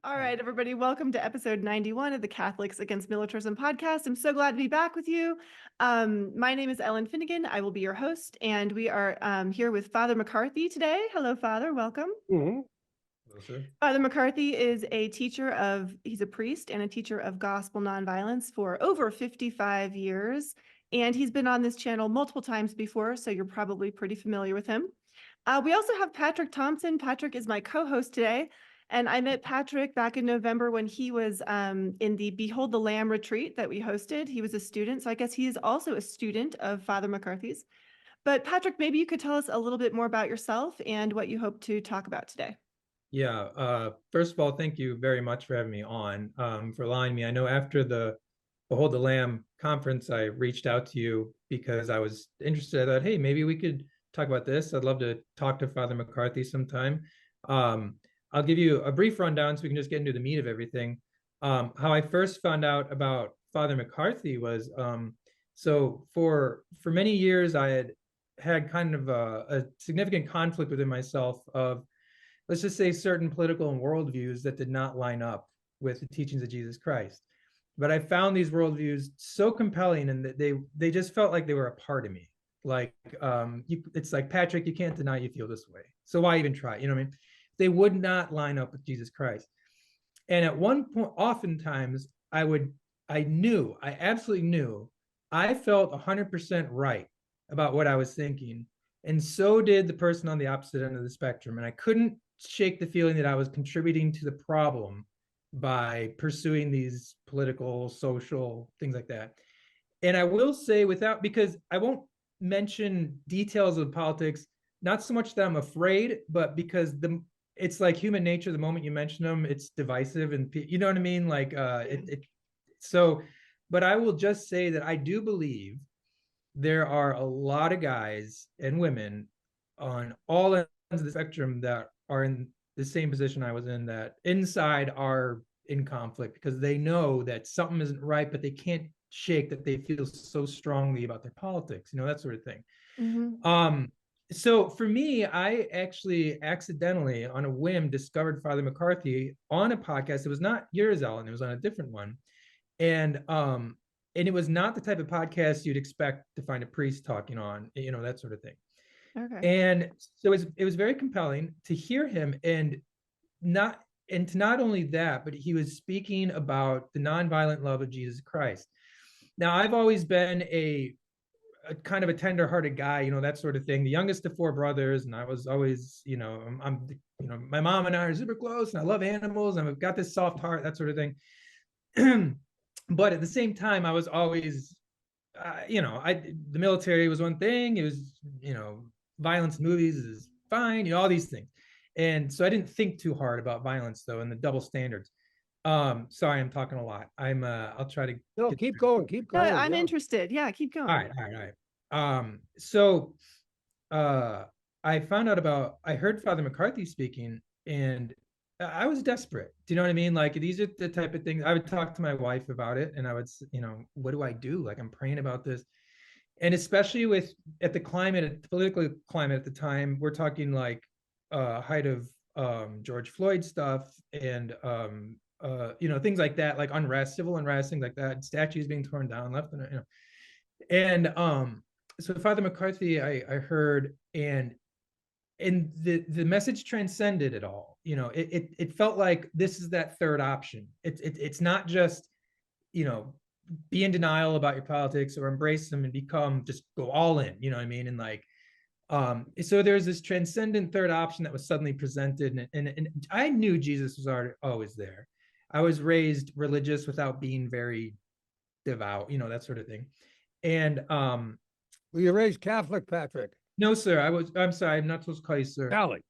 All right, everybody, welcome to episode 91 of the Catholics Against Militarism podcast. I'm so glad to be back with you. My name is Ellen Finnegan. I will be your host, and we are here with Father McCarthy today. Hello, Father. Welcome. Hello, sir. Father McCarthy is he's a priest and a teacher of gospel nonviolence for over 55 years. And he's been on this channel multiple times before, so you're probably pretty familiar with him. We also have Patrick Thompson. Patrick is my co-host today. And I met Patrick back in November when he was in the Behold the Lamb retreat that we hosted. He was a student, so I guess he is also a student of Father McCarthy's. But Patrick, maybe you could tell us a little bit more about yourself and what you hope to talk about today. Yeah, first of all, thank you very much for having me on, for allowing me. I know after the Behold the Lamb conference, I reached out to you because I was interested. I thought, hey, maybe we could talk about this. I'd love to talk to Father McCarthy sometime. I'll give you a brief rundown so we can just get into the meat of everything. How I first found out about Father McCarthy was, so for many years, I had kind of a significant conflict within myself of, let's just say, certain political and worldviews that did not line up with the teachings of Jesus Christ. But I found these worldviews so compelling, and that they just felt like they were a part of me. Like, it's like, Patrick, you can't deny you feel this way, so why even try? You know what I mean? They would not line up with Jesus Christ. And at one point, oftentimes, I absolutely knew I felt 100% right about what I was thinking. And so did the person on the opposite end of the spectrum. And I couldn't shake the feeling that I was contributing to the problem by pursuing these political, social things like that. And I will say, because I won't mention details of politics, not so much that I'm afraid, but because it's like human nature. The moment you mention them, it's divisive, and you know what I mean? Like, but I will just say that I do believe there are a lot of guys and women on all ends of the spectrum that are in the same position I was in, that inside are in conflict because they know that something isn't right, but they can't shake that they feel so strongly about their politics, that sort of thing. Mm-hmm. So for me, I actually accidentally, on a whim, discovered Father McCarthy on a podcast. It was not yours, Ellen. It was on a different one. And it was not the type of podcast you'd expect to find a priest talking on, that sort of thing. Okay. And so it was very compelling to hear him, and to not only that, but he was speaking about the nonviolent love of Jesus Christ. Now, I've always been a kind of a tender-hearted guy, that sort of thing. The youngest of four brothers, and I was always, my mom and I are super close, and I love animals, and I've got this soft heart, that sort of thing. But at the same time, I was always, the military was one thing. It was, violence in movies is fine, all these things. And so I didn't think too hard about violence, though, and the double standards. Sorry, I'm talking a lot. I'll try to. No, keep going. I'm interested. Yeah, keep going. All right. So I heard Father McCarthy speaking, and I was desperate. Do you know what I mean? Like, these are the type of things I would talk to my wife about it, and I would, what do I do? Like, I'm praying about this. And especially at the political climate at the time, we're talking like height of George Floyd stuff, and things like that, like unrest, civil unrest, things like that, statues being torn down left and and so Father McCarthy, I heard, and the message transcended it all. It felt like this is that third option. It's not just be in denial about your politics or embrace them and just go all in, you know what I mean? And like, so there's this transcendent third option that was suddenly presented, and I knew Jesus was always there. I was raised religious without being very devout, that sort of thing. And were you raised Catholic, Patrick? No, sir. I'm sorry, I'm not supposed to call you sir. Charlie.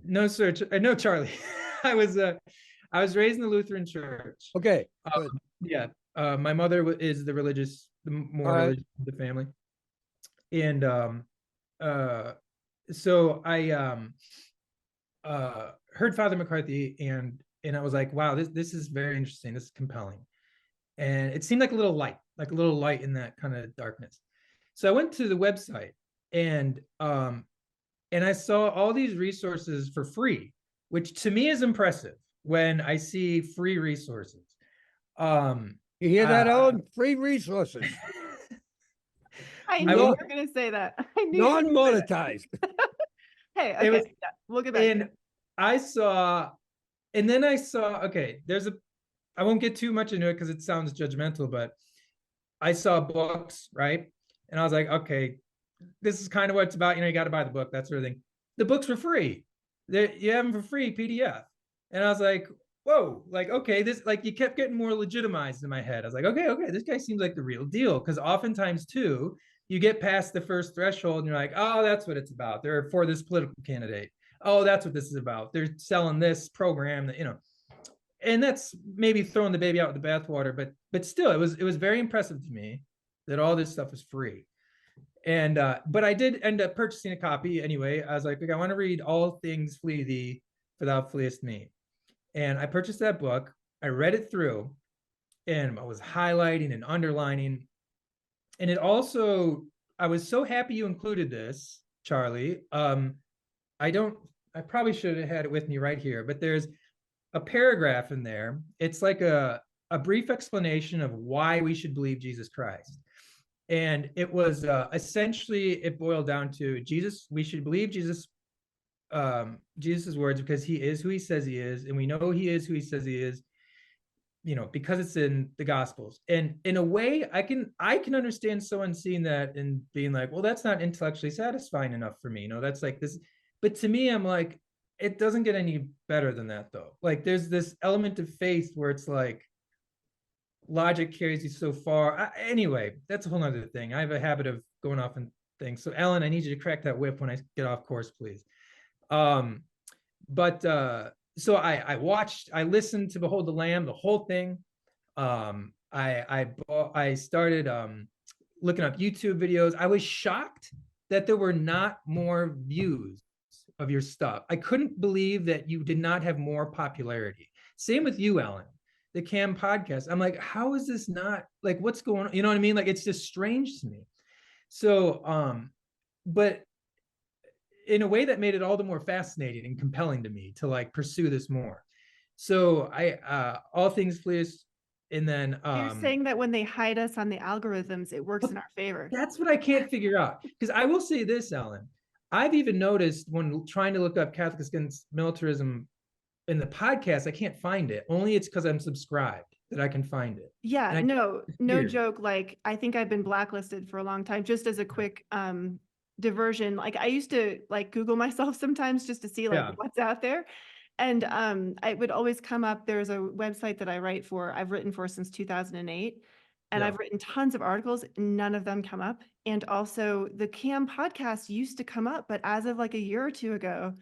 No, sir. No, Charlie. I was raised in the Lutheran Church. Okay. Yeah. My mother is the more religious of the family. And so I heard Father McCarthy, and I was like, wow, this is very interesting. This is compelling. And it seemed like a little light in that kind of darkness. So I went to the website, and I saw all these resources for free, which to me is impressive. when I see free resources. You hear that, Uh, Ellen? Free resources, I knew I you will, were going to say that. I knew you were gonna say that. non-monetized. Hey, it was, okay, yeah, we'll get back to and it. I saw, and then I saw, okay, I won't get too much into it because it sounds judgmental, but I saw books, right? And I was like, okay, this is kind of what it's about. You got to buy the book, that sort of thing. The books were free. You have them for free PDF. And I was like, whoa, like, okay, this, like, you kept getting more legitimized in my head. I was like, okay, this guy seems like the real deal. Because oftentimes, too, you get past the first threshold and you're like, oh, that's what it's about. They're for this political candidate. Oh, that's what this is about. They're selling this program that, and that's maybe throwing the baby out with the bathwater, but still, it was very impressive to me that all this stuff is free. And but I did end up purchasing a copy anyway. I was like, I want to read All Things Flee Thee, For Thou Fleest Me. And I purchased that book. I read it through, and I was highlighting and underlining. And it also, I was so happy you included this, Charlie. I probably should have had it with me right here, but there's a paragraph in there. It's like a brief explanation of why we should believe Jesus Christ. And it was essentially, it boiled down to Jesus. We should believe Jesus's words because he is who he says he is, and we know he is who he says he is, because it's in the Gospels. And in a way, I can understand someone seeing that and being like, well, that's not intellectually satisfying enough for me. That's like this. But to me, I'm like, it doesn't get any better than that, though. Like, there's this element of faith where it's like logic carries you so far. Anyway, that's a whole nother thing. I have a habit of going off and things. So, Ellen, I need you to crack that whip when I get off course, please. But so I listened to Behold the Lamb, the whole thing. I started looking up YouTube videos. I was shocked that there were not more views of your stuff. I couldn't believe that you did not have more popularity. Same with you, Ellen, the Cam podcast. I'm like, how is this not, like, what's going on? You know what I mean? Like, it's just strange to me. So, but in a way that made it all the more fascinating and compelling to me to like pursue this more. So All Things Please. And then You're saying that when they hide us on the algorithms, it works in our favor. that's what I can't figure out. Because I will say this, Ellen, I've even noticed when trying to look up Catholics Against Militarism in the podcast, I can't find it. Only it's because I'm subscribed that I can find it. Yeah, And no joke. Like, I think I've been blacklisted for a long time. Just as a quick diversion, like I used to like Google myself sometimes just to see like Yeah. what's out there. And I would always come up. There's a website that I've written for since 2008. And Yeah. I've written tons of articles. None of them come up. And also the CAM podcast used to come up, but as of like a year or two ago,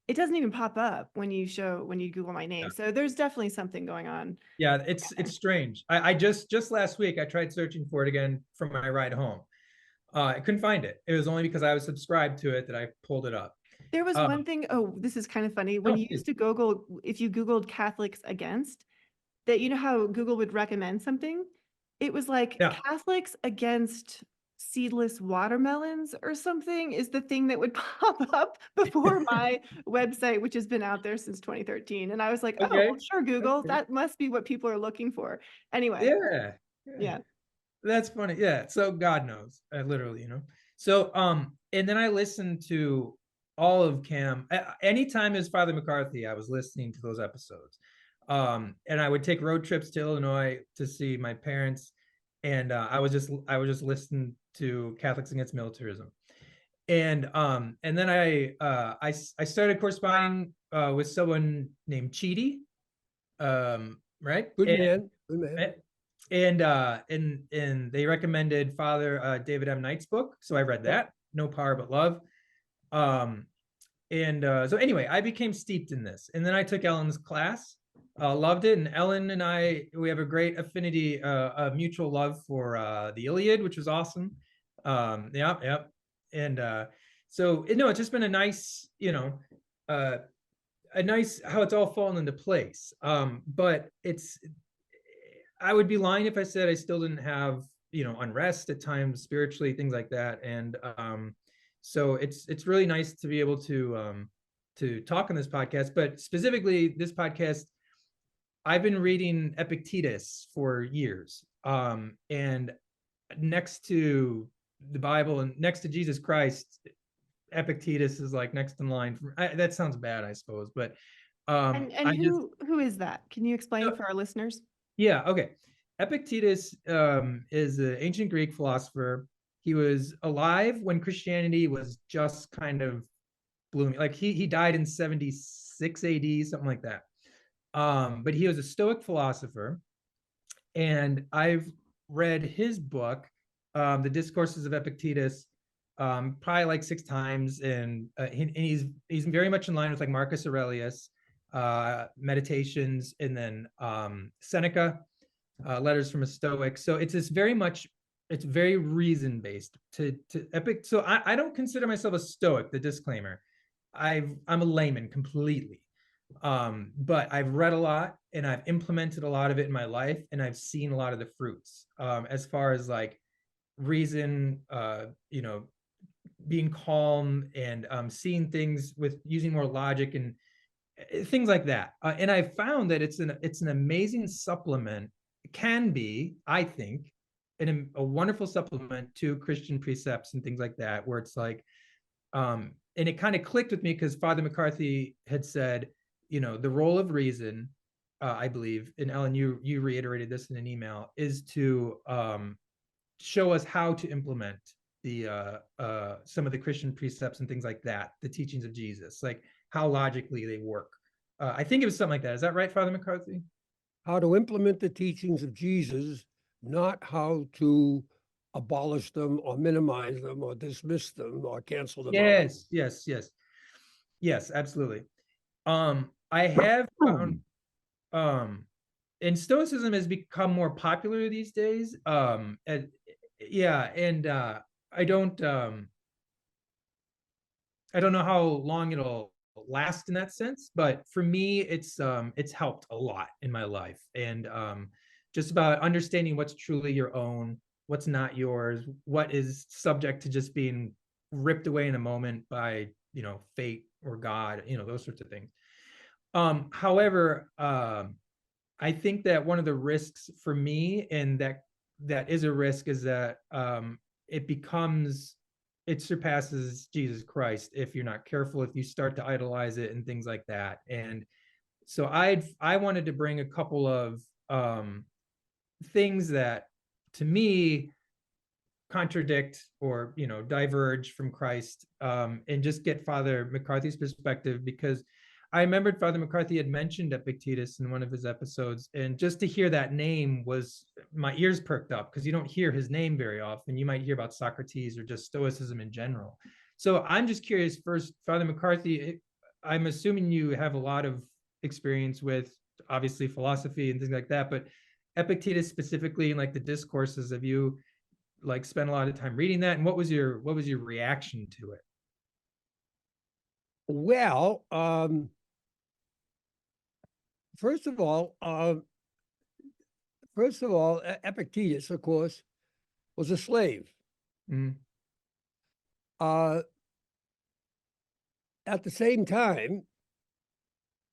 it doesn't even pop up when you Google my name. Yeah. So there's definitely something going on. Yeah, it's strange. I just last week I tried searching for it again for my ride home. I couldn't find it. It was only because I was subscribed to it that I pulled it up. There was one thing, oh, this is kind of funny. When you used to Google, if you Googled Catholics against, that you know how Google would recommend something? It was like Yeah. Catholics against seedless watermelons or something is the thing that would pop up before my website, which has been out there since 2013. And I was like, oh, Okay. well, sure, Google, Okay. that must be what people are looking for. Anyway, Yeah. yeah. That's funny. Yeah. So God knows, literally. So, and then I listened to all of Cam. Anytime as Father McCarthy, I was listening to those episodes. And I would take road trips to Illinois to see my parents, and I was just listening to Catholics Against Militarism. And then I started corresponding with someone named Chidi, right? Good man. Good man. And they recommended Father David M. Knight's book, so I read that, No Power But Love. So anyway, I became steeped in this, and then I took Ellen's class, loved it, and Ellen and we have a great affinity, a mutual love for the Iliad, which was awesome. Yeah, and so it's just been a nice, a nice how it's all fallen into place. But I would be lying if I said I still didn't have, unrest at times spiritually, things like that. And so it's really nice to be able to talk on this podcast, but specifically this podcast, I've been reading Epictetus for years. And next to the Bible and next to Jesus Christ, Epictetus is like next in line. That sounds bad, I suppose, but And I just who is that? Can you explain for our listeners? yeah, okay. Epictetus is an ancient Greek philosopher. He was alive when Christianity was just kind of blooming. Like he died in 76 AD, something like that. But he was a Stoic philosopher, and I've read his book, The Discourses of Epictetus, probably like 6 times, and he's very much in line with like Marcus Aurelius, Meditations, and then Seneca, Letters from a Stoic. So it's very reason based to Epic. So I don't consider myself a Stoic. The disclaimer, I'm a layman completely. But I've read a lot and I've implemented a lot of it in my life, and I've seen a lot of the fruits, as far as like reason, being calm, and seeing things with using more logic and things like that. And I found that it's an amazing supplement. It can be, I think, a wonderful supplement to Christian precepts and things like that, where it's like, and it kind of clicked with me because Father McCarthy had said, the role of reason, I believe, and Ellen, you reiterated this in an email, is to show us how to implement the some of the Christian precepts and things like that, the teachings of Jesus, like how logically they work. I think it was something like that. Is that right, Father McCarthy? How to implement the teachings of Jesus, not how to abolish them or minimize them or dismiss them or cancel them out. Yes, absolutely. I have found, and Stoicism has become more popular these days. Yeah, and I don't know how long it'll last in that sense, but for me, it's helped a lot in my life, and just about understanding what's truly your own, what's not yours, what is subject to just being ripped away in a moment by fate or God, those sorts of things. However, I think that one of the risks for me, and that is a risk, is that it surpasses Jesus Christ if you're not careful, if you start to idolize it and things like that. And so I wanted to bring a couple of things that to me contradict or diverge from Christ, and just get Father McCarthy's perspective, because I remembered Father McCarthy had mentioned Epictetus in one of his episodes, and just to hear that name, was my ears perked up, because you don't hear his name very often. You might hear about Socrates or just Stoicism in general. So I'm just curious, first, Father McCarthy, I'm assuming you have a lot of experience with obviously philosophy and things like that, but Epictetus specifically, and like the discourses, have you like spent a lot of time reading that, and what was your reaction to it? Well, first of all, Epictetus, of course, was a slave. Mm. At the same time,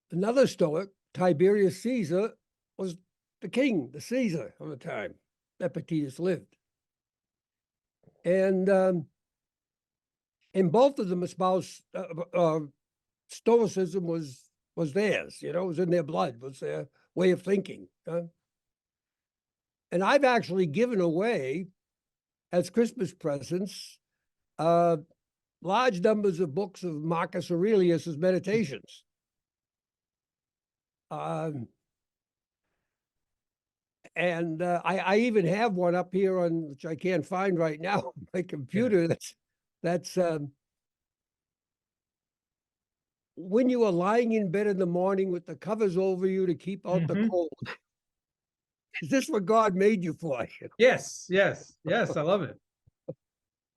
another Stoic, Tiberius Caesar, was the king, the Caesar of the time Epictetus lived. And both of them espoused Stoicism was theirs, it was in their blood, was their way of thinking. And I've actually given away as Christmas presents large numbers of books of Marcus Aurelius's Meditations. And I even have one up here on which I can't find right now on my computer. Yeah. That's when you are lying in bed in the morning with the covers over you to keep out the cold. Is this what God made you for? Yes. I love it.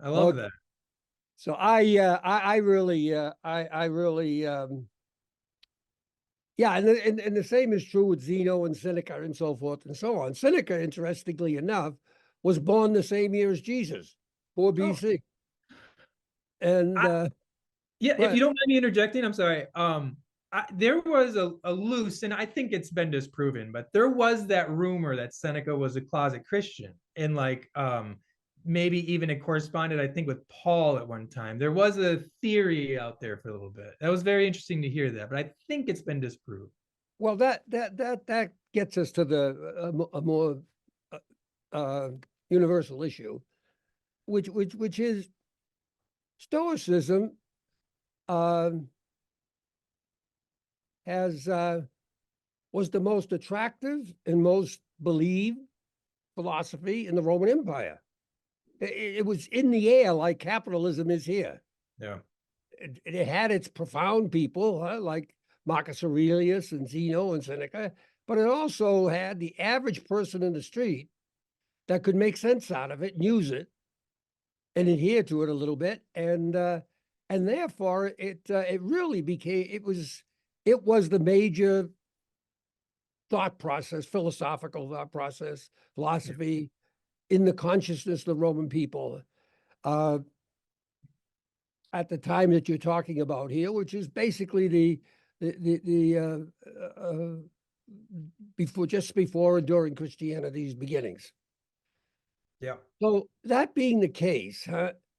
I love that. So I really, yeah, and the same is true with Zeno and Seneca and so forth and so on. Seneca, interestingly enough, was born the same year as Jesus, 4 BC. And Yeah, if you don't mind me interjecting, I'm sorry. there was a loose, and I think it's been disproven, but there was that rumor that Seneca was a closet Christian, and like maybe even it corresponded, I think, with Paul at one time. There was a theory out there for a little bit. That was very interesting to hear that, but I think it's been disproved. Well, that gets us to a more uh, universal issue, which is Stoicism has was the most attractive and most believed philosophy in the Roman Empire. It was in the air like capitalism is here. Yeah. It had its profound people, like Marcus Aurelius and Zeno and Seneca, but it also had the average person in the street that could make sense out of it and use it and adhere to it a little bit, and therefore it really became it was the major thought process, philosophical thought process, philosophy in the consciousness of the Roman people at the time that you're talking about here, which is basically the just before and during Christianity's beginnings. Yeah. So that being the case,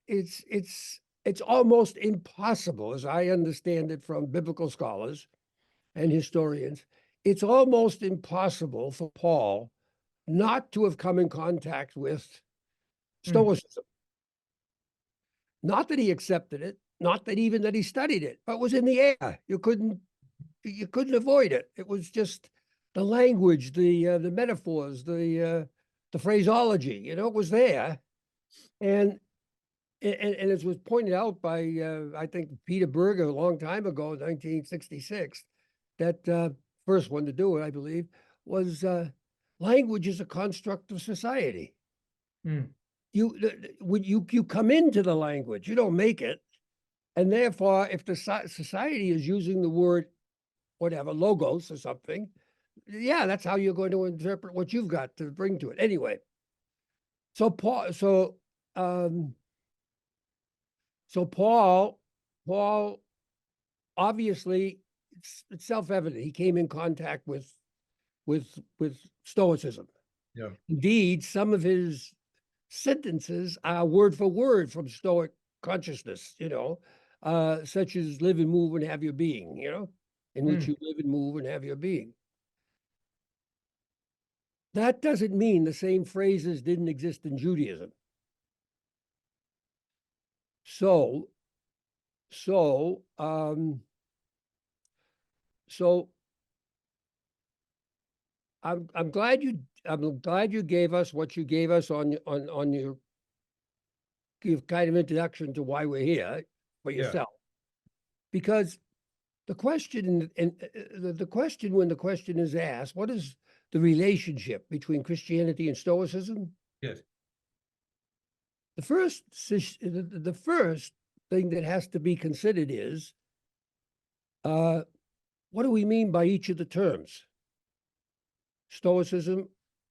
it's almost impossible, as I understand it from biblical scholars and historians, it's almost impossible for Paul not to have come in contact with Stoicism. Not that he accepted it, not that even that he studied it, but it was in the air. You couldn't avoid it. It was just the language, the metaphors, the phraseology. You know, it was there, and as was pointed out by I think Peter Berger a long time ago, 1966, that first one to do it, I believe, was language is a construct of society. When you come into the language, you don't make it, and therefore, if the society is using the word whatever logos or something, yeah, that's how you're going to interpret what you've got to bring to it. Anyway, so Paul obviously it's self-evident he came in contact with Stoicism. Yeah. Indeed, some of his sentences are word for word from Stoic consciousness, such as live and move and have your being, in which you live and move and have your being. That doesn't mean the same phrases didn't exist in Judaism. So I'm glad you gave us what you gave us on your kind of introduction to why we're here for yourself, because the question the question when the question is asked, what is the relationship between Christianity and Stoicism? Yes. The first thing that has to be considered is what do we mean by each of the terms? Stoicism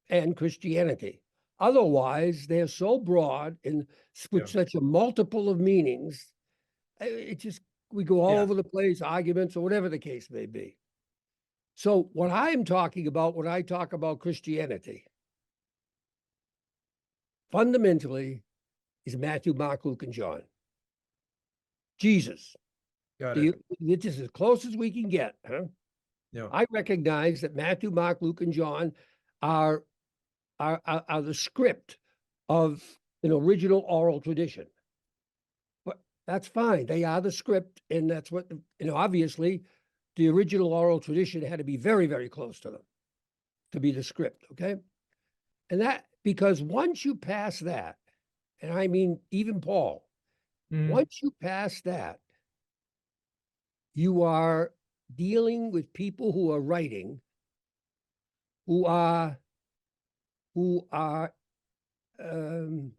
and Christianity. Otherwise, they're so broad and with such a multiple of meanings, we go all over the place, arguments or whatever the case may be. So what I'm talking about when I talk about Christianity, fundamentally, is Matthew, Mark, Luke, and John. Jesus. Got it. It's as close as we can get, huh? Yeah. I recognize that Matthew, Mark, Luke, and John are the script of an original oral tradition. But that's fine. They are the script, and that's what, obviously, the original oral tradition had to be very, very close to them to be the script, okay? And that, because once you pass that, and I mean even Paul, once you pass that, you are dealing with people who are writing, who are in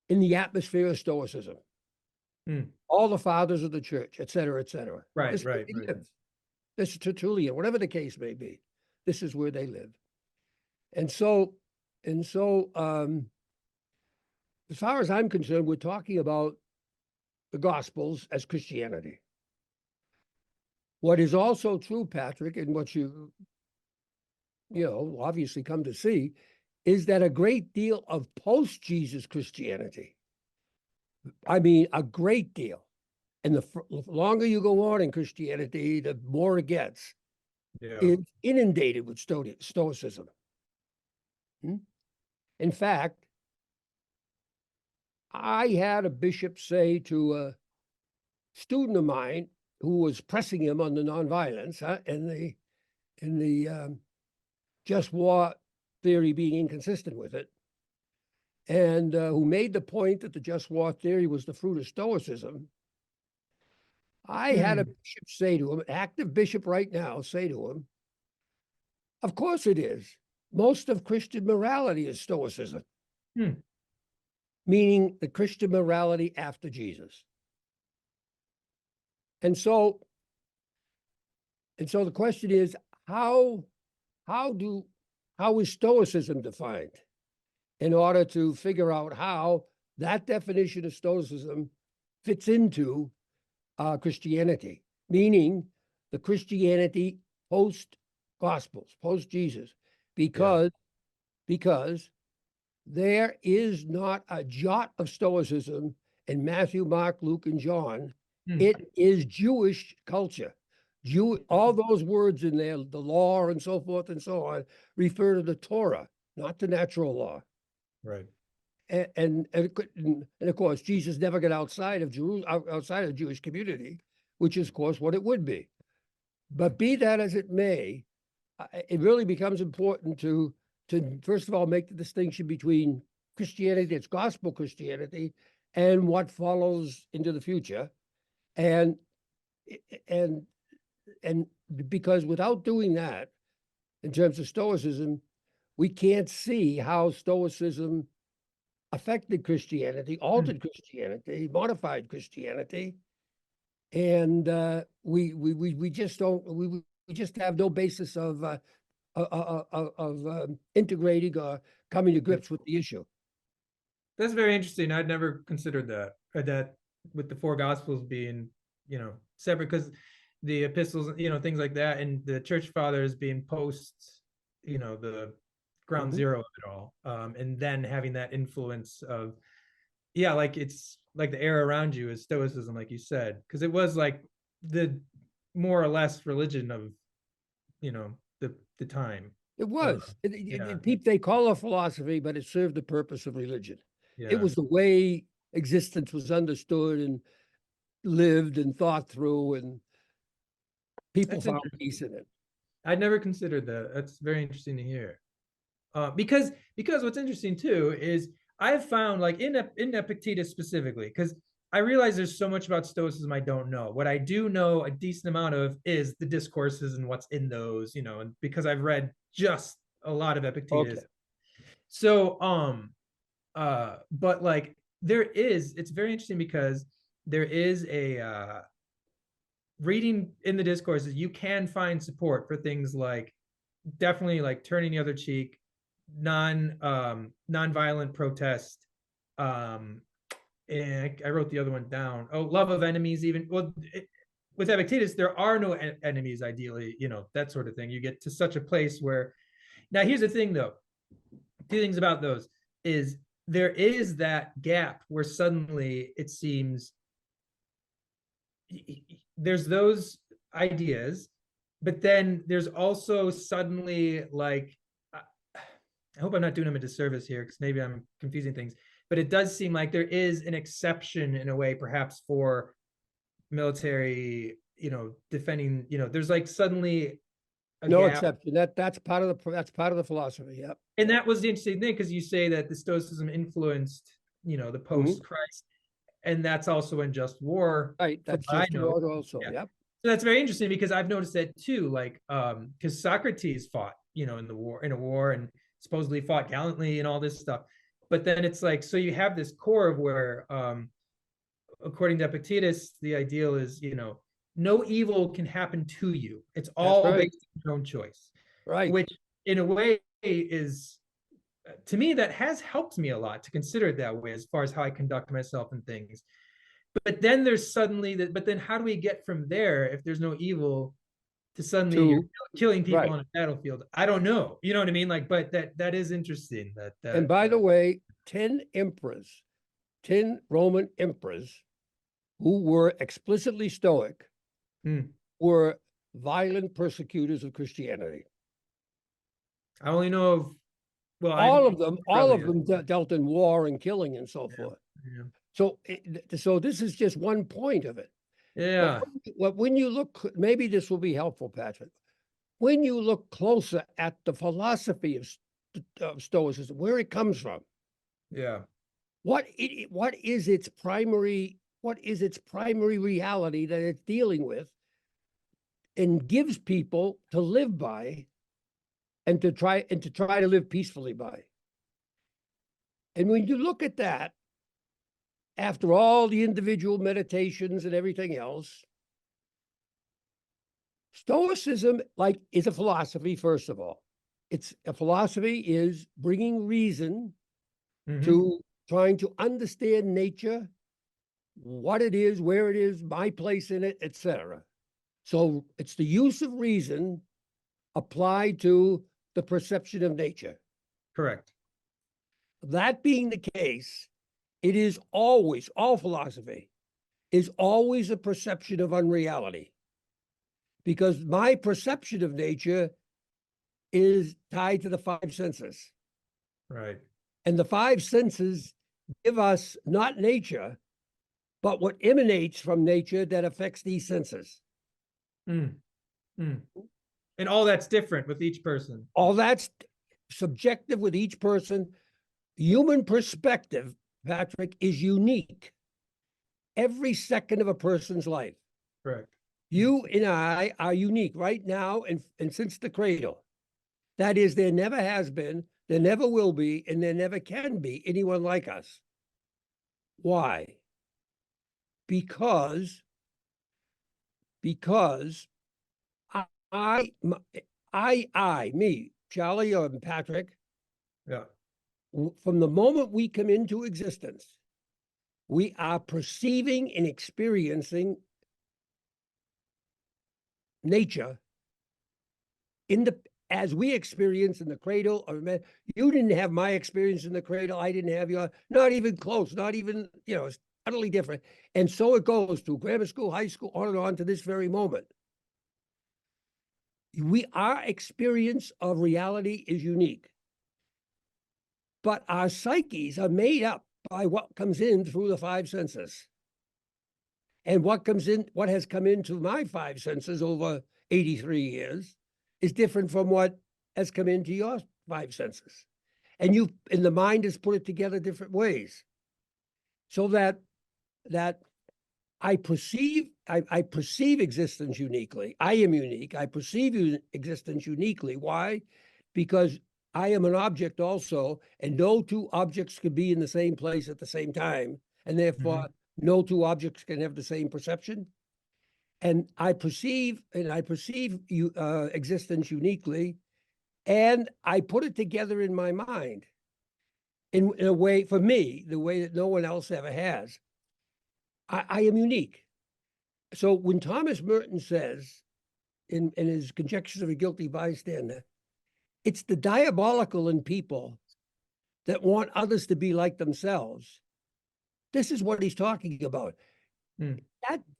the atmosphere of Stoicism. All the fathers of the church, et cetera, et cetera. Right, This is where they live. This is Tertullian, whatever the case may be. This is where they live. And so, as far as I'm concerned, we're talking about the Gospels as Christianity. What is also true, Patrick, and what obviously come to see, is that a great deal of post-Jesus Christianity, I mean, a great deal, and the longer you go on in Christianity, the more it gets, Yeah. is inundated with Stoicism. In fact, I had a bishop say to a student of mine who was pressing him on the nonviolence, and the just war theory being inconsistent with it, and who made the point that the just war theory was the fruit of Stoicism. I had a bishop say to him, an active bishop right now, say to him, of course it is. Most of Christian morality is Stoicism, meaning the Christian morality after Jesus. And so the question is, how is Stoicism defined, in order to figure out how that definition of Stoicism fits into Christianity, meaning the Christianity post-Gospels, post-Jesus, because there is not a jot of Stoicism in Matthew, Mark, Luke, and John. It is Jewish culture. All those words in there, the law and so forth and so on, refer to the Torah, not the natural law. Right. And of course, Jesus never got outside of outside of the Jewish community, which is, of course, what it would be. But be that as it may, it really becomes important to first of all make the distinction between Christianity, it's gospel Christianity, and what follows into the future, and because without doing that, in terms of Stoicism, we can't see how Stoicism affected Christianity, altered Christianity, modified Christianity, and we just don't we just have no basis of integrating or coming to grips with the issue. That's very interesting. I'd never considered that, or that with the four gospels being, separate, because the epistles, things like that, and the church fathers being post, the ground zero of it all, and then having that influence of, like it's like the air around you is Stoicism, like you said, because it was like the more or less religion of, the time. It was. They call it philosophy, but it served the purpose of religion. It was the way existence was understood and lived and thought through, and people found peace in it. I'd never considered that. That's very interesting to hear. Because what's interesting too is I've found, like in Epictetus specifically, because I realize there's so much about Stoicism I don't know. What I do know a decent amount of is the discourses and what's in those, and because I've read just a lot of Epictetus. Okay. So, but like it's very interesting because there is a reading in the discourses, you can find support for things like definitely like turning the other cheek, non-violent protest, and I wrote the other one down. Oh, love of enemies, even. Well, with Epictetus, there are no enemies, ideally, that sort of thing. You get to such a place where, now here's the thing though, two things about those is there is that gap where suddenly it seems there's those ideas, but then there's also suddenly, like, I hope I'm not doing them a disservice here because maybe I'm confusing things, but it does seem like there is an exception in a way, perhaps for military, defending, there's like suddenly no gap. Exception. That's part of the philosophy. Yep. And that was the interesting thing, because you say that the Stoicism influenced, the post-Christ, and that's also in Just War. Right. That's Just War also. Yeah. Yep. So that's very interesting because I've noticed that too. Like, because Socrates fought, in a war, and supposedly fought gallantly and all this stuff. But then it's like, so you have this core of where, according to Epictetus, the ideal is, no evil can happen to you. It's all based on your own choice. Right. Which in a way is, to me, that has helped me a lot to consider it that way as far as how I conduct myself and things. but then there's suddenly that, but then how do we get from there if there's no evil to suddenly you're To killing people right. on a battlefield? I don't know. You know what I mean? Like, but that is interesting that And by the way, 10 emperors, 10 Roman emperors who were explicitly Stoic Hmm. were violent persecutors of Christianity. I only know of, well, I All probably, of them dealt in war and killing and so forth. yeah. So, so this is just one point of it. Yeah. But when you look, maybe this will be helpful, Patrick. When you look closer at the philosophy of Stoicism, where it comes from, Yeah. what is its primary reality that it's dealing with, and gives people to live by, and to try to live peacefully by. And when you look at that, after all the individual meditations and everything else, Stoicism, like, is a philosophy. First of all, it's a philosophy is bringing reason Mhm. to trying to understand nature, what it is, where it is, my place in it, etc. So it's the use of reason applied to the perception of nature. Correct. That being the case, it is always, all philosophy is always a perception of unreality, because my perception of nature is tied to the five senses. Right. And the five senses give us not nature, but what emanates from nature that affects these senses. Mm. Mm. And all that's different with each person. All that's subjective with each person. Human perspective, Patrick, is unique every second of a person's life. Correct. You and I are unique right now and since the cradle. That is, there never has been, there never will be, and there never can be anyone like us. Why? Because I, me, Charlie or Patrick, Yeah. from the moment we come into existence, we are perceiving and experiencing nature in the as we experience in the cradle. Or you didn't have my experience in the cradle. I didn't have your, not even close, not even, it's utterly different. And so it goes through grammar school, high school, on and on to this very moment. Our experience of reality is unique, but our psyches are made up by what comes in through the five senses. And what has come into my five senses over 83 years is different from what has come into your five senses. And the mind has put it together different ways. So that I perceive existence uniquely. I am unique. I perceive existence uniquely. Why? Because I am an object also, and no two objects can be in the same place at the same time, and therefore no two objects can have the same perception. And I perceive existence uniquely, and I put it together in my mind in a way, for me, the way that no one else ever has. I am unique. So when Thomas Merton says in his Conjectures of a Guilty Bystander, it's the diabolical in people that want others to be like themselves. This is what he's talking about. Mm.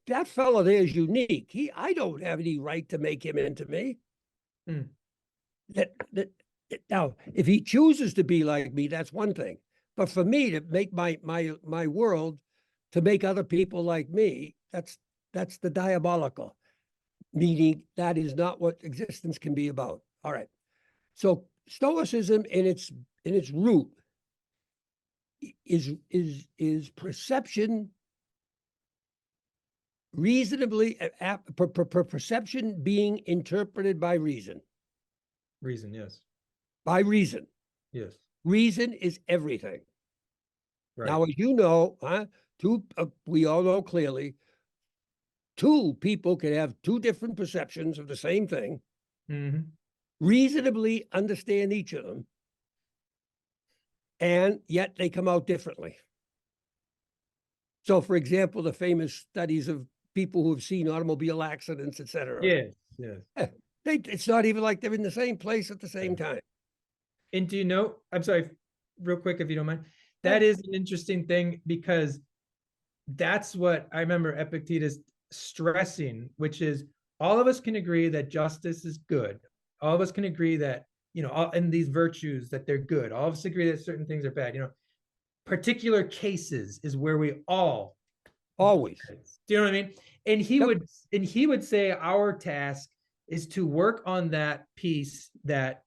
That fellow there is unique. I don't have any right to make him into me. Mm. Now, if he chooses to be like me, that's one thing. But for me to make my world, to make other people like me, that's the diabolical. Meaning that is not what existence can be about. All right. So Stoicism in its root is perception, reasonably perception being interpreted by reason. Reason, yes. By reason. Yes. Reason is everything. Right. Now, as you know, we all know clearly, two people can have two different perceptions of the same thing, reasonably understand each of them, and yet they come out differently. So, for example, the famous studies of people who have seen automobile accidents, et cetera. Yes, yes. It's not even like they're in the same place at the same time. And do you know, I'm sorry, real quick, if you don't mind, Yeah. that is an interesting thing because that's what I remember Epictetus stressing, which is all of us can agree that justice is good. All of us can agree that, and these virtues that they're good. All of us agree that certain things are bad. Particular cases is where we all Always. do you know what I mean? And he Yep. would say our task is to work on that piece that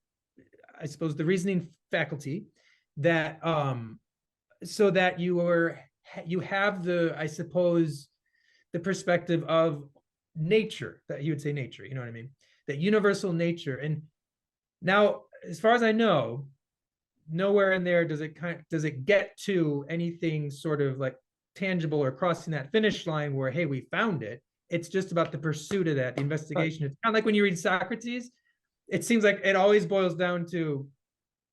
I suppose the reasoning faculty that so that you have the, I suppose, the perspective of nature, that he would say nature, you know what I mean? That universal nature. And now, as far as I know, nowhere in there does it get to anything sort of like tangible or crossing that finish line where, hey, we found it. It's just about the pursuit of that, the investigation. It's kind of like when you read Socrates, it seems like it always boils down to,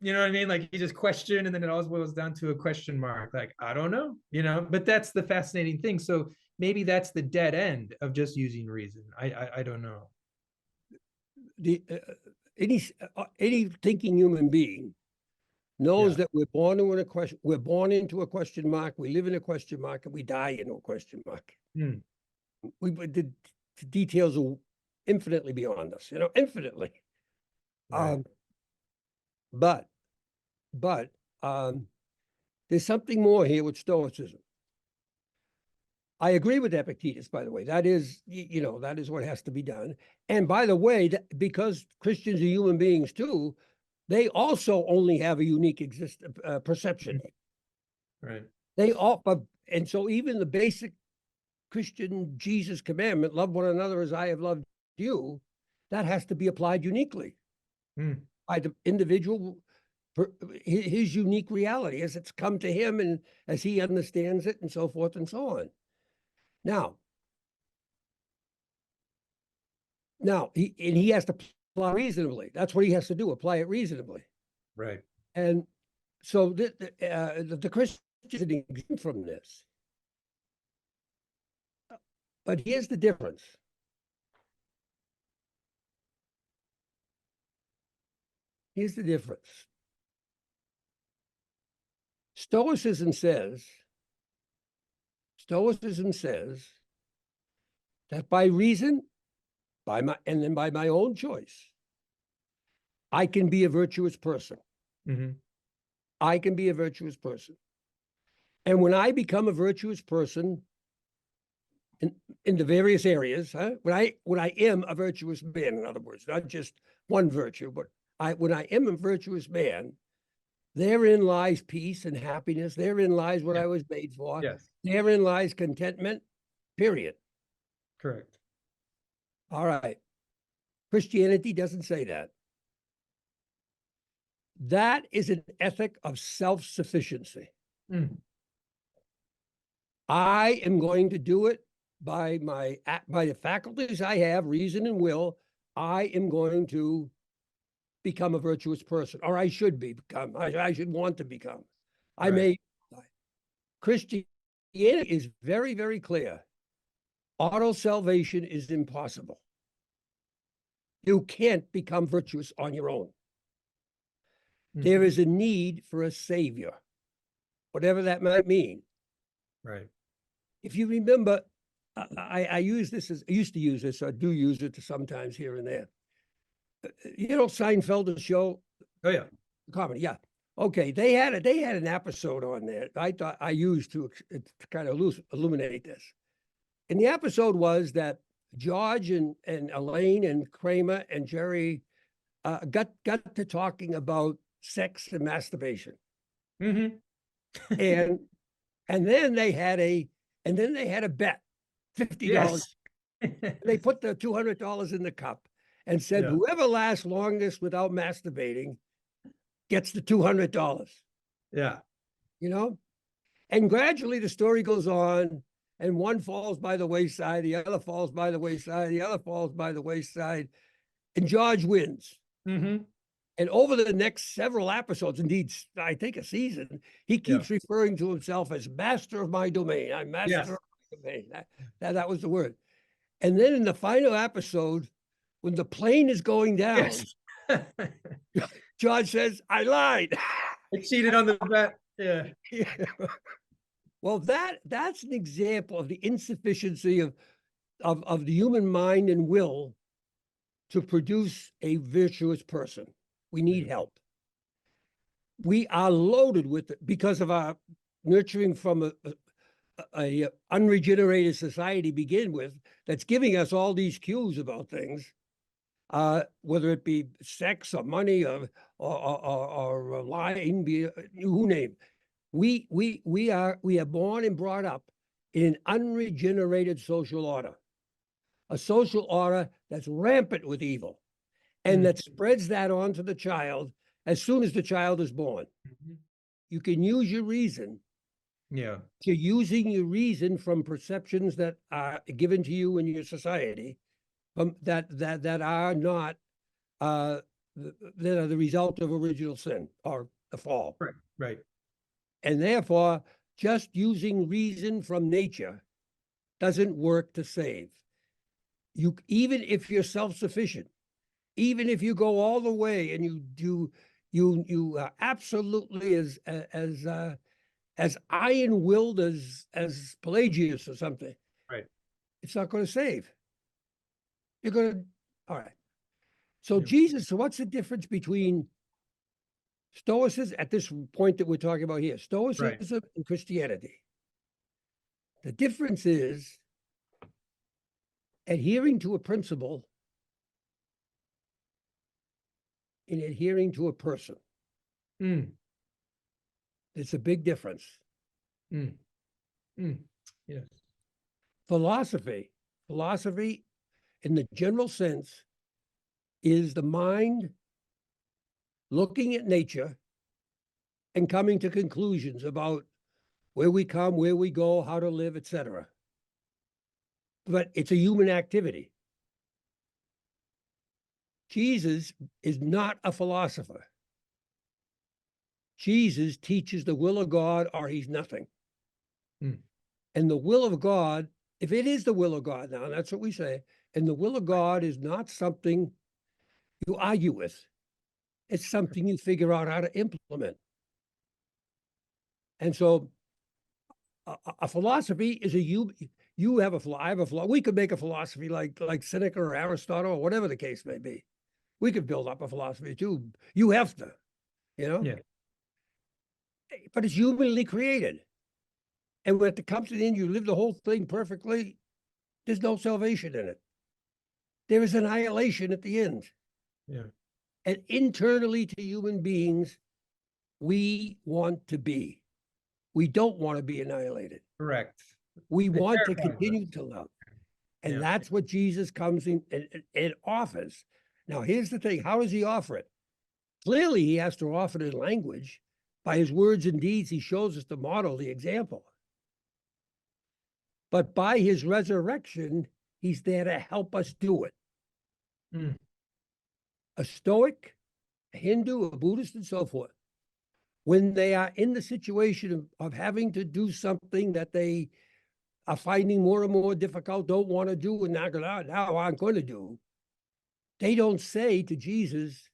you know what I mean? Like you just question, and then it always boils down to a question mark. Like, I don't know, but that's the fascinating thing. So maybe that's the dead end of just using reason. I don't know. Any thinking human being knows Yeah. that we're born into a question. We're born into a question mark. We live in a question mark, and we die into a question mark. Hmm. The details are infinitely beyond us, infinitely. Right. But there's something more here with Stoicism. I agree with Epictetus, by the way. That is, that is what has to be done. And by the way, because Christians are human beings too, they also only have a unique perception. Right. And so even the basic Christian Jesus commandment, love one another as I have loved you, that has to be applied uniquely by the individual, his unique reality as it's come to him and as he understands it, and so forth and so on. Now, he has to apply reasonably. That's what he has to do, apply it reasonably. Right. And so the Christians are exempt from this. But here's the difference. Here's the difference. Stoicism says that by reason, and then by my own choice, I can be a virtuous person. Mm-hmm. I can be a virtuous person. And when I become a virtuous person in the various areas, when I am a virtuous man, in other words, not just one virtue, but when I am a virtuous man, therein lies peace and happiness. Therein lies what I was made for. Yes. Therein lies contentment, period. Correct. All right. Christianity doesn't say that. That is an ethic of self-sufficiency. Mm. I am going to do it by the faculties I have, reason and will. I am going to become a virtuous person, or I should become. I should want to become. Right. Christianity is very, very clear. Auto salvation is impossible. You can't become virtuous on your own. Mm-hmm. There is a need for a savior, whatever that might mean. Right. If you remember, I used to use this, I do use it sometimes here and there. Seinfeld's show? Oh yeah. Comedy, yeah. Okay, they had an episode on there I thought I used to kind of illuminate this. And the episode was that George and Elaine and Kramer and Jerry got to talking about sex and masturbation. Mm-hmm. and then they had a bet, $50. Yes. They put the $200 in the cup and said, whoever lasts longest without masturbating gets the $200. Yeah. And gradually the story goes on, and one falls by the wayside, the other falls by the wayside, the other falls by the wayside, and George wins. Mm-hmm. And over the next several episodes, indeed, I think a season, he keeps referring to himself as master of my domain. I'm master Yes. of my domain. That was the word. And then in the final episode, when the plane is going down, Yes. George says, I lied. I cheated on the bet. Yeah. Yeah. Well, that's an example of the insufficiency of the human mind and will to produce a virtuous person. We need help. We are loaded with it because of our nurturing from a unregenerated society to begin with, that's giving us all these cues about things, whether it be sex or money or lying, who name. We are born and brought up in an unregenerated social order, a social order that's rampant with evil, and that spreads that onto the child as soon as the child is born. You can use your reason. Yeah. You're using your reason from perceptions that are given to you in your society, that are not that are the result of original sin or the fall. Right. Right. And therefore, just using reason from nature doesn't work to save. You, even if you're self-sufficient, even if you go all the way and you are absolutely as iron-willed as Pelagius or something, Right. it's not going to save. You're going to, all right. So Yeah. Jesus, so what's the difference between Stoicism at this point that we're talking about here, Stoicism and Christianity? The difference is adhering to a principle and adhering to a person. It's a big difference. Yes. Philosophy in the general sense is the mind looking at nature and coming to conclusions about where we come, where we go, how to live, etc. But it's a human activity. Jesus is not a philosopher. Jesus teaches the will of God or he's nothing. And the will of God, if it is the will of God now, that's what we say, and the will of God is not something you argue with. It's something you figure out how to implement. And so a philosophy is you have a I have a philosophy. We could make a philosophy like Seneca or Aristotle or whatever the case may be. We could build up a philosophy too. You have to, Yeah. But it's humanly created. And when it comes to the end, you live the whole thing perfectly, there's no salvation in it. There is annihilation at the end. Yeah. And internally to human beings, we want to be. We don't want to be annihilated. Correct. We It want to terrifies us. continue to love. And Yeah. that's what Jesus comes in and offers. Now, here's the thing. How does he offer it? Clearly, he has to offer it in language. By his words and deeds, he shows us the model, the example. But by his resurrection, he's there to help us do it. A Stoic, a Hindu, a Buddhist, and so forth, when they are in the situation of having to do something that they are finding more and more difficult, don't want to do, and now I'm going to do, they don't say to Jesus,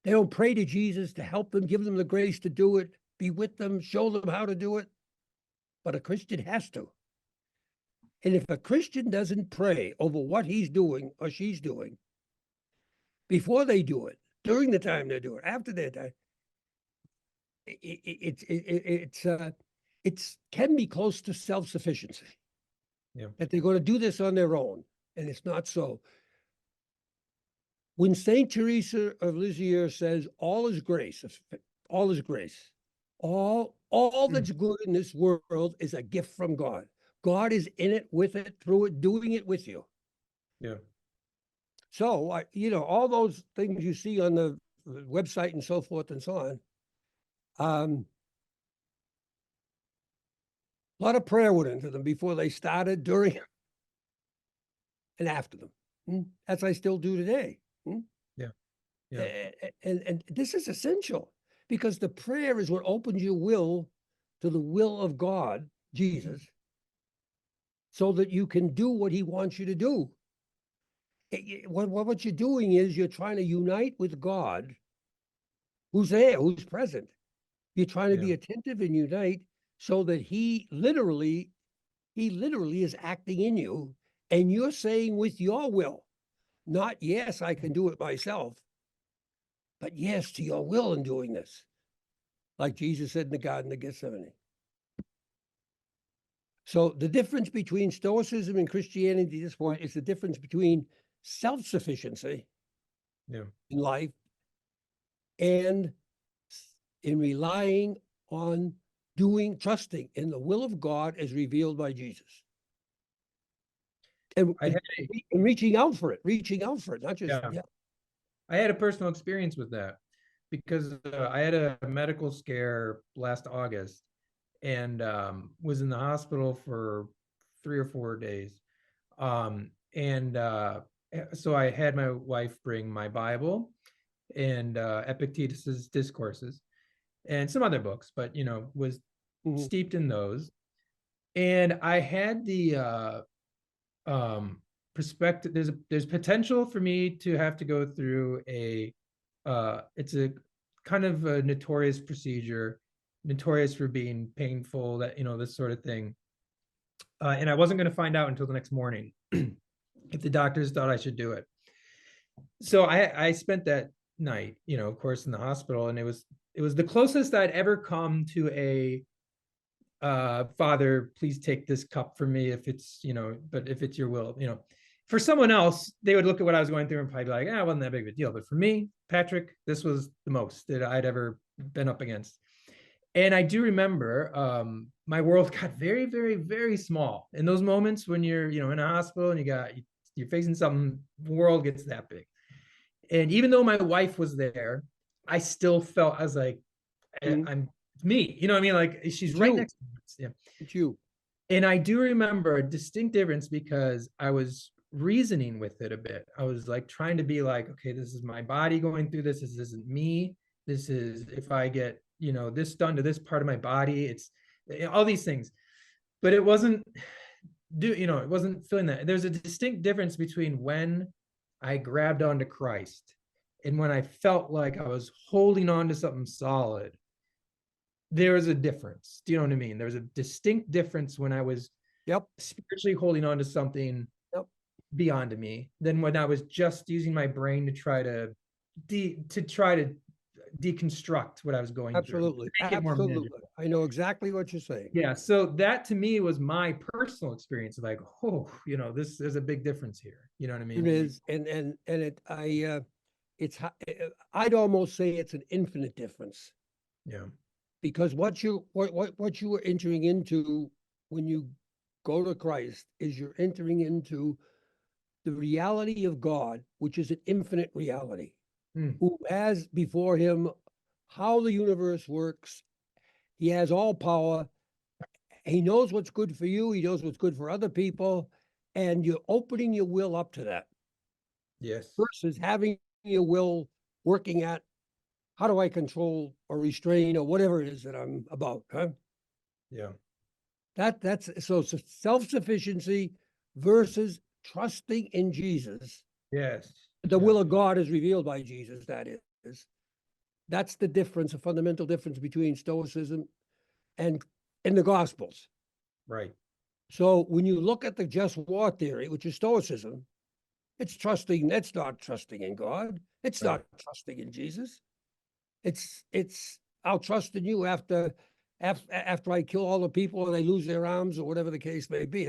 they don't pray to Jesus to help them, give them the grace to do it, be with them, show them how to do it. But a Christian has to. And if a Christian doesn't pray over what he's doing or she's doing before they do it, during the time they do it, after their time, it can be close to self-sufficiency. Yeah. That they're going to do this on their own, and it's not so. When Saint Teresa of Lisieux says, all is grace, all is grace, all that's good in this world is a gift from God. God is in it, with it, through it, doing it with you. Yeah. So, all those things you see on the website and so forth and so on, a lot of prayer went into them before they started, during, and after them. As I still do today. Yeah. Yeah. And this is essential because the prayer is what opens your will to the will of God, Jesus, so that you can do what he wants you to do. What you're doing is you're trying to unite with God, who's there, who's present. You're trying to be Yeah. attentive and unite so that he literally is acting in you, and you're saying with your will, not yes, I can do it myself, but yes to your will in doing this. Like Jesus said in the Garden of Gethsemane. So the difference between Stoicism and Christianity at this point is the difference between self-sufficiency Yeah. in life and in relying on trusting in the will of God as revealed by Jesus. And, I had and reaching out for it, not just, Yeah. I had a personal experience with that because I had a medical scare last August and was in the hospital for 3 or 4 days. So I had my wife bring my Bible and Epictetus's discourses and some other books, but was steeped in those. And I had the perspective. There's potential for me to have to go through it's a kind of a notorious procedure, notorious for being painful, that this sort of thing. And I wasn't going to find out until the next morning if the doctors thought I should do it. So I spent that night, of course, in the hospital, and it was the closest I'd ever come to a Father, please take this cup from me if it's, but if it's your will. For someone else, they would look at what I was going through and probably be like, it wasn't that big of a deal. But for me, Patrick, this was the most that I'd ever been up against. And I do remember my world got very, very, very small in those moments when you're, in a hospital and you're facing something, the world gets that big. And even though my wife was there, I still felt, I was like, I'm me, you know what I mean? Like she's right next to me. Yeah. It's you. And I do remember a distinct difference because I was reasoning with it a bit. I was like trying to be like, okay, this is my body going through this. This isn't me. This is if I get, this done to this part of my body, it's all these things. But it wasn't it wasn't feeling that. There's a distinct difference between when I grabbed onto Christ and when I felt like I was holding on to something solid. There was a difference. Do you know what I mean? There was a distinct difference when I was spiritually holding on to something beyond me than when I was just using my brain to try to deconstruct what I was going through. Absolutely. I know exactly what you're saying. Yeah. So that to me was my personal experience of like, there's a big difference here. You know what I mean? It is. I'd almost say it's an infinite difference. Yeah. Because what you are entering into when you go to Christ is you're entering into the reality of God, which is an infinite reality, who has before him how the universe works. He has all power. He knows what's good for you. He knows what's good for other people. And you're opening your will up to that. Yes. Versus having your will working at, how do I control or restrain or whatever it is that I'm about, huh? Yeah. That's so self-sufficiency versus trusting in Jesus. Yes. The will of God is revealed by Jesus, that is. That's the difference, a fundamental difference between Stoicism and the Gospels. Right. So when you look at the just war theory, which is Stoicism, it's not trusting in God. It's not trusting in Jesus. It's I'll trust in you after I kill all the people and they lose their arms or whatever the case may be.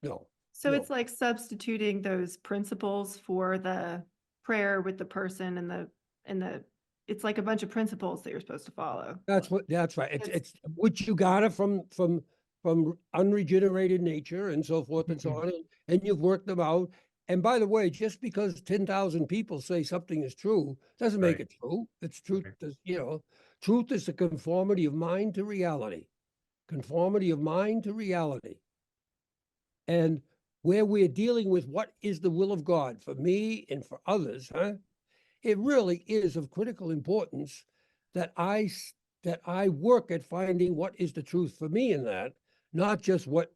No. So it's like substituting those principles for the prayer with the person and the it's like a bunch of principles that you're supposed to follow. That's right. It's which you got it from unregenerated nature and so forth and so on, and you've worked them out. And by the way, just because 10,000 people say something is true doesn't make it true. It's truth. Truth is the conformity of mind to reality. Conformity of mind to reality. And where we're dealing with what is the will of God for me and for others, it really is of critical importance that that I work at finding what is the truth for me in that, not just what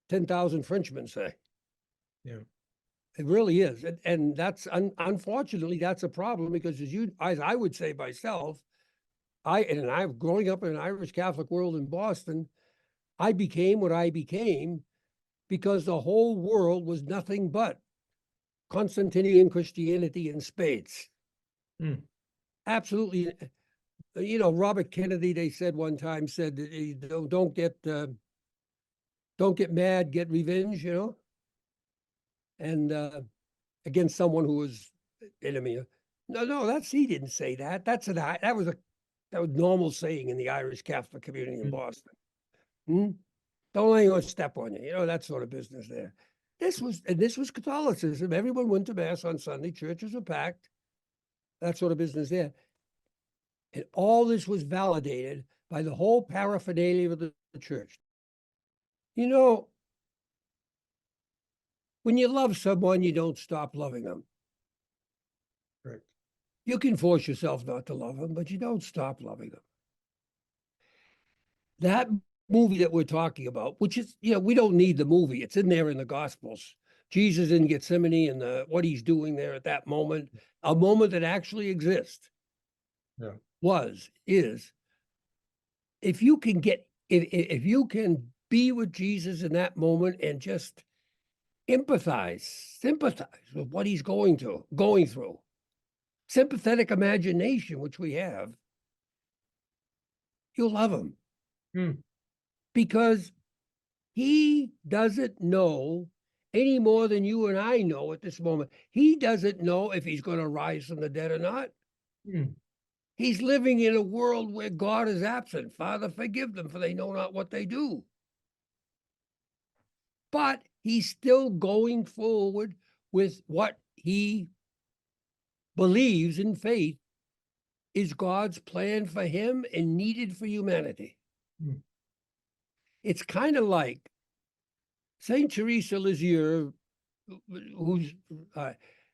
10,000 Frenchmen say. Yeah. It really is. And that's unfortunately, that's a problem because as I would say myself, I'm growing up in an Irish Catholic world in Boston, I became what I became because the whole world was nothing but Constantinian Christianity in spades. Mm. Absolutely. You know, Robert Kennedy, they said one time, said, don't get mad, get revenge, you know, and against someone who was enemy. No, he didn't say that. That was normal saying in the Irish Catholic community in Mm. Boston. Don't let anyone step on you, you know, that sort of business there. This was Catholicism. Everyone went to mass on Sunday. Churches were packed. That sort of business there. And all this was validated by the whole paraphernalia of the church. You know, when you love someone, you don't stop loving them. Correct. You can force yourself not to love them, but you don't stop loving them. That movie that we're talking about, which is, you know, we don't need the movie. It's in there in the Gospels. Jesus in Gethsemane and what he's doing there at that moment, a moment that actually exists. Yeah. Is, if you can if you can be with Jesus in that moment and just sympathize with what he's going through, sympathetic imagination, which we have, you'll love him. Because he doesn't know any more than you and I know at this moment. He doesn't know if he's going to rise from the dead or not. He's living in a world where God is absent. Father, forgive them, for they know not what they do. But he's still going forward with what he believes in faith is God's plan for him and needed for humanity. It's kind of like Saint Teresa Lisieux, who's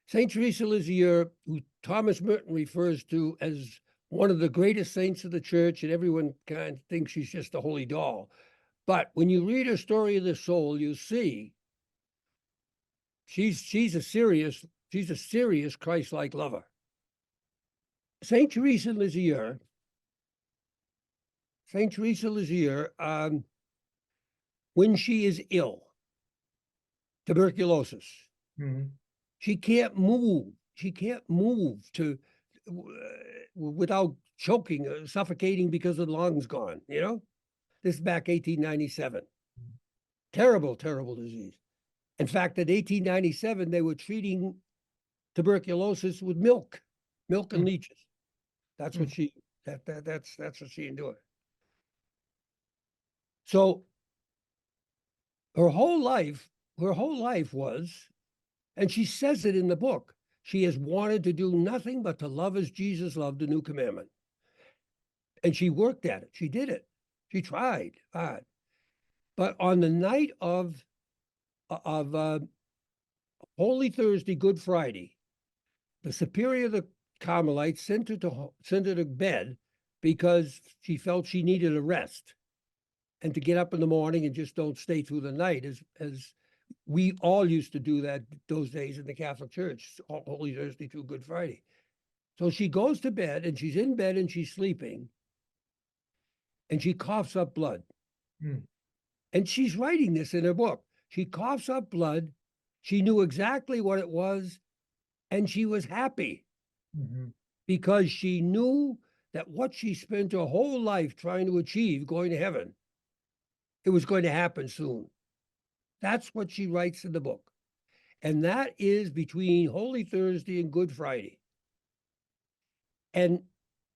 Saint Teresa Lisieux, who Thomas Merton refers to as one of the greatest saints of the church, and everyone kind of thinks she's just a holy doll. But when you read her story of the soul, you see she's a serious Christ-like lover. Saint Teresa Lisieux, when she is ill, tuberculosis, she can't move. She can't move without choking, suffocating because the lungs gone. You know, this is back 1897. Terrible, terrible disease. In fact, in 1897, they were treating tuberculosis with milk and leeches. That's what that's what she endured. So her whole life was, and she says it in the book, she has wanted to do nothing but to love as Jesus loved, the new commandment. And she worked at it. She did it. She tried hard. But on the night of Holy Thursday, Good Friday, the superior of the Carmelites sent her to bed because she felt she needed a rest and to get up in the morning and just don't stay through the night, as we all used to do that those days in the Catholic Church, Holy Thursday through Good Friday. So she goes to bed, and she's in bed and she's sleeping, and she coughs up blood. And she's writing this in her book. She coughs up blood. She knew exactly what it was, and she was happy because she knew that what she spent her whole life trying to achieve, going to heaven, it was going to happen soon. That's what she writes in the book. And that is between Holy Thursday and Good Friday. And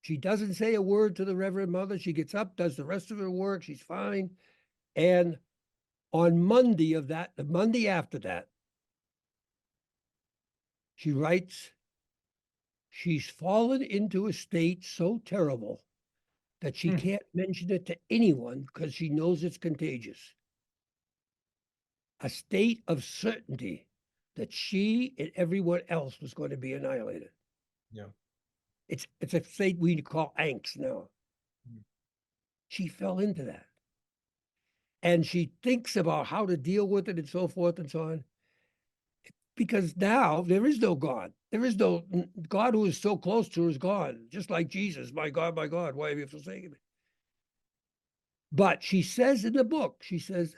she doesn't say a word to the Reverend Mother. She gets up, does the rest of her work. She's fine. And on Monday the Monday after that, she writes, she's fallen into a state so terrible that she can't mention it to anyone because she knows it's contagious. a state of certainty that she and everyone else was going to be annihilated. Yeah. It's a state we call angst now. Mm. She fell into that. And she thinks about how to deal with it and so forth and so on. Because now there is no God. There is no God who is so close to her is gone. Just like Jesus, my God, why have you forsaken me? But she says in the book, she says,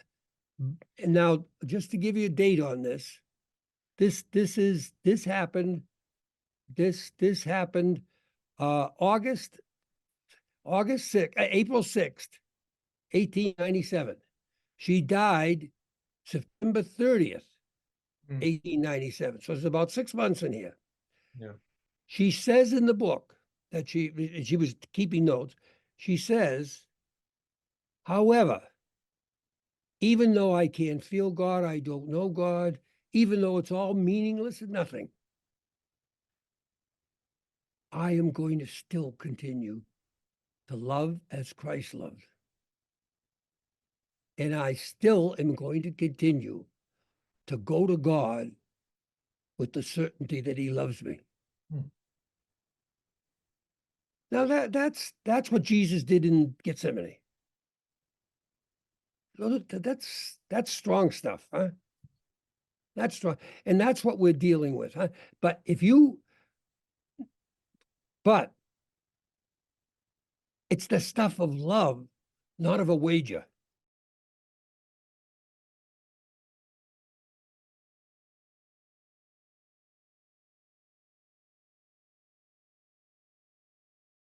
and now just to give you a date on this, this happened August 6th, April 6th, 1897. She died September 30th, 1897. So it's about 6 months in here. Yeah. She says in the book that she was keeping notes. She says, however, even though I can't feel God, I don't know God, even though it's all meaningless and nothing, I am going to still continue to love as Christ loved. And I still am going to continue to go to God with the certainty that he loves me. Hmm. Now that's what Jesus did in Gethsemane. That's strong stuff, huh? That's strong. And that's what we're dealing with, huh? But it's the stuff of love, not of a wager.